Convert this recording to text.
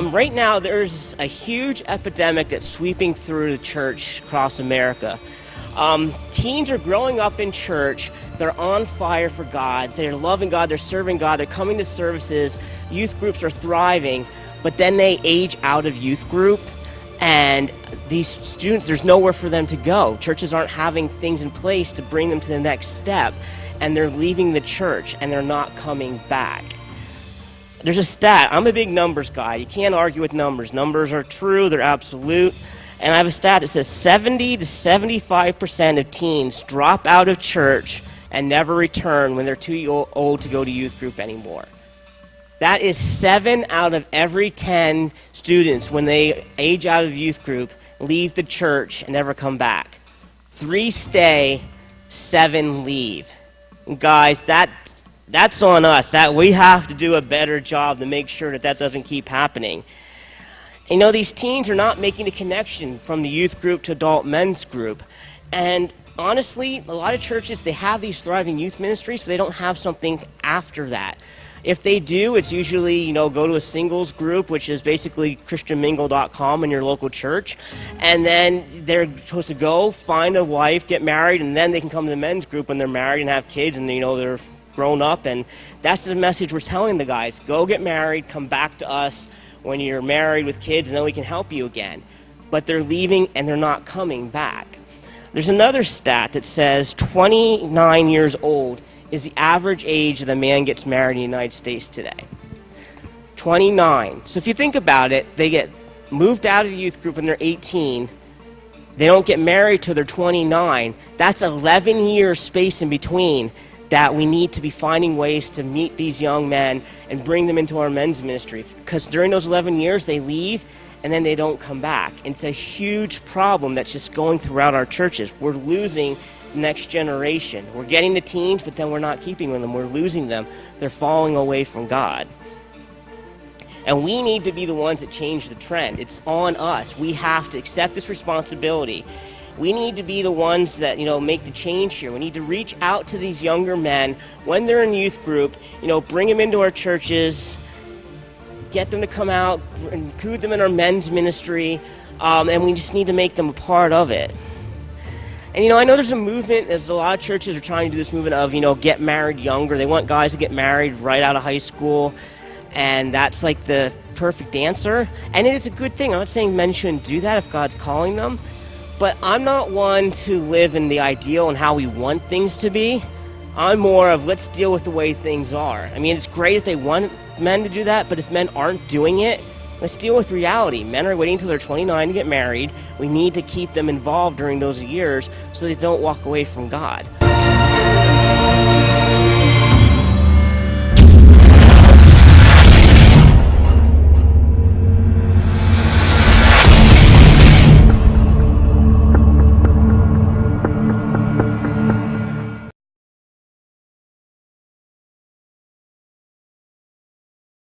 Right now, there's a huge epidemic that's sweeping through the church across America. Teens are growing up in church. They're on fire for God. They're loving God. They're serving God. They're coming to services. Youth groups are thriving, but then they age out of youth group, and these students, there's nowhere for them to go. Churches aren't having things in place to bring them to the next step, and they're leaving the church, and they're not coming back. There's a stat. I'm a big numbers guy. You can't argue with numbers. Numbers are true. They're absolute. And I have a stat that says 70 to 75% of teens drop out of church and never return when they're too old to go to youth group anymore. That is 7 out of every 10 students, when they age out of youth group, leave the church and never come back. 3 stay, 7 leave. And guys, that's on us. That we have to do a better job to make sure that doesn't keep happening. You know, these teens are not making a connection from the youth group to adult men's group. And honestly, a lot of churches, they have these thriving youth ministries, but they don't have something after that. If they do, it's usually, go to a singles group, which is basically christianmingle.com in your local church. And then they're supposed to go find a wife, get married, and then they can come to the men's group when they're married and have kids and, they're grown up. And that's the message we're telling the guys. Go get married, come back to us when you're married with kids, and then we can help you again. But they're leaving and they're not coming back. There's another stat that says 29 years old is the average age that a man gets married in the United States today. 29. So if you think about it, they get moved out of the youth group when they're 18. They don't get married till they're 29. That's 11 years space in between that we need to be finding ways to meet these young men and bring them into our men's ministry. Because during those 11 years, they leave and then they don't come back. And it's a huge problem that's just going throughout our churches. We're losing the next generation. We're getting the teens, but then we're not keeping them. We're losing them. They're falling away from God. And we need to be the ones that change the trend. It's on us. We have to accept this responsibility. We need to be the ones that, make the change here. We need to reach out to these younger men when they're in youth group, bring them into our churches, get them to come out, include them in our men's ministry, and we just need to make them a part of it. And, I know there's a movement, there's a lot of churches are trying to do this movement of, get married younger. They want guys to get married right out of high school, and that's like the perfect answer. And it is a good thing. I'm not saying men shouldn't do that if God's calling them. But I'm not one to live in the ideal and how we want things to be. I'm more of let's deal with the way things are. I mean, it's great if they want men to do that, but if men aren't doing it, let's deal with reality. Men are waiting until they're 29 to get married. We need to keep them involved during those years so they don't walk away from God.